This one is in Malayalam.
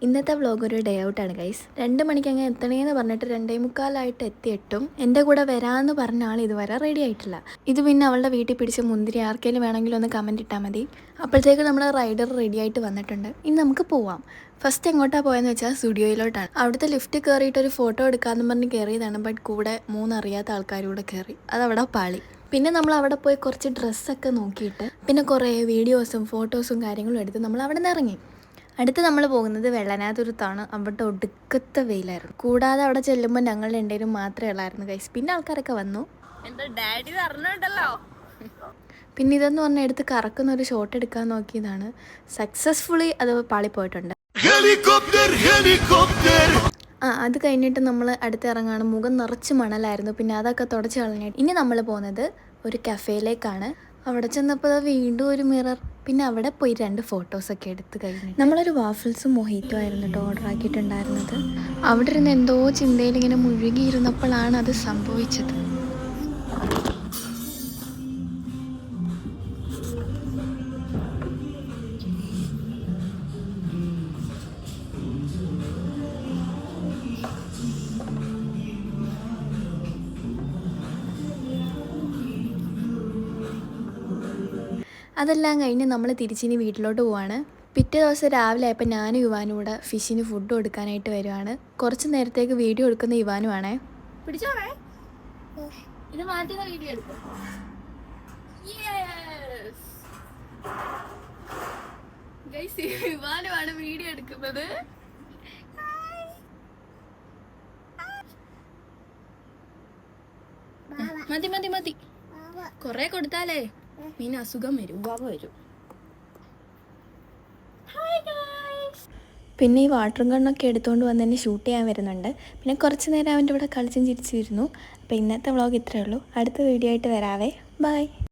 ഇന്നത്തെ വ്ലോഗ് ഒരു ഡേ ഔട്ടാണ് ഗൈസ്. 2 മണിക്ക് അങ്ങ് എത്തണേന്ന് പറഞ്ഞിട്ട് 2:45 എത്തിയിട്ടും എൻ്റെ കൂടെ വരാമെന്ന് പറഞ്ഞ ആൾ ഇതുവരെ റെഡി ആയിട്ടില്ല. ഇത് പിന്നെ അവളുടെ വീട്ടിൽ പിടിച്ച മുന്തിരി ആർക്കെങ്കിലും വേണമെങ്കിലും ഒന്ന് കമൻറ്റ് ഇട്ടാൽ മതി. അപ്പോഴത്തേക്ക് നമ്മൾ റൈഡർ റെഡി ആയിട്ട് വന്നിട്ടുണ്ട്. ഇനി നമുക്ക് പോവാം. ഫസ്റ്റ് എങ്ങോട്ടാണ് പോയെന്ന് വെച്ചാൽ സ്റ്റുഡിയോയിലോട്ടാണ്. അവിടുത്തെ ലിഫ്റ്റ് കയറിയിട്ട് ഒരു ഫോട്ടോ എടുക്കാമെന്ന് പറഞ്ഞ് കയറിയതാണ്. ബട്ട് കൂടെ 3 അറിയാത്ത ആൾക്കാരും കൂടെ കയറി. അതവിടെ പാളി. പിന്നെ നമ്മൾ അവിടെ പോയി കുറച്ച് ഡ്രസ്സൊക്കെ നോക്കിയിട്ട് പിന്നെ കുറേ വീഡിയോസും ഫോട്ടോസും കാര്യങ്ങളും എടുത്ത് നമ്മൾ അവിടെ നിന്ന് ഇറങ്ങി. അടുത്ത് നമ്മൾ പോകുന്നത് വെള്ളനാതുരത്താണ്. അവിടെ ഒടുക്കത്തെ വെയിലായിരുന്നു. കൂടാതെ അവിടെ ചെല്ലുമ്പോൾ ഞങ്ങളുടെ എന്തെങ്കിലും മാത്രമേ ഉള്ളായിരുന്നു ഗൈസ്. പിന്നെ ആൾക്കാരൊക്കെ വന്നു. എന്താ ഡാഡി പറഞ്ഞിട്ടല്ലോ. പിന്നെ ഇതെന്ന് പറഞ്ഞാൽ എടുത്ത് കറക്കുന്ന ഒരു ഷോട്ട് എടുക്കാൻ നോക്കിയതാണ്. സക്സസ്ഫുള്ളി അത് പാളിപ്പോയിട്ടുണ്ട്. അത് കഴിഞ്ഞിട്ട് നമ്മൾ അടുത്ത് ഇറങ്ങാണ്. മുഖം നിറച്ച് മണലായിരുന്നു. പിന്നെ അതൊക്കെ തുടച്ച് കളഞ്ഞിട്ട് ഇനി നമ്മൾ പോകുന്നത് ഒരു കഫേയിലേക്കാണ്. അവിടെ ചെന്നപ്പോൾ വീണ്ടും ഒരു മിറർ. പിന്നെ അവിടെ പോയി 2 ഫോട്ടോസൊക്കെ എടുത്ത് കഴിഞ്ഞു. നമ്മളൊരു വാഫിൾസും മൊഹിറ്റോ ആയിരുന്നു കേട്ടോ ഓർഡർ ആക്കിയിട്ടുണ്ടായിരുന്നത്. അവിടെ ഇരുന്ന് എന്തോ ചിന്തയിൽ ഇങ്ങനെ മുഴുകിയിരുന്നപ്പോഴാണ് അത് സംഭവിച്ചത്. അതെല്ലാം കഴിഞ്ഞ് നമ്മൾ തിരിച്ചിനി വീട്ടിലോട്ട് പോവാണ്. പിറ്റേ ദിവസം രാവിലെ ആയപ്പോൾ ഞാനും യുവാനും കൂടെ ഫിഷിന് ഫുഡ് കൊടുക്കാനായിട്ട് വരുവാണ്. കുറച്ച് നേരത്തേക്ക് വീഡിയോ എടുക്കുന്ന യുവാനുമാണേ. പിടിച്ചോണേ, ഇത് മാറ്റുന്ന വീഡിയോ എടുക്കും. യുവാനുമാണ് വീഡിയോ എടുക്കുന്നത്. മതി മതി മതി, കൊറേ കൊടുത്താലേ പിന്നെ അസുഖം വരും, ഉവ്വാവ വരും. പിന്നെ ഈ വാട്ടർ ഗണ്ണൊക്കെ എടുത്തുകൊണ്ട് വന്ന് എന്നെ ഷൂട്ട് ചെയ്യാൻ വരുന്നുണ്ട്. പിന്നെ കുറച്ച് നേരം അവൻ്റെ ഇവിടെ കളിച്ചും ചിരിച്ചിരുന്നു. അപ്പോൾ ഇന്നത്തെ വ്ളോഗ് ഇത്രയേ ഉള്ളൂ. അടുത്ത വീഡിയോ ആയിട്ട് വരാവേ. ബൈ.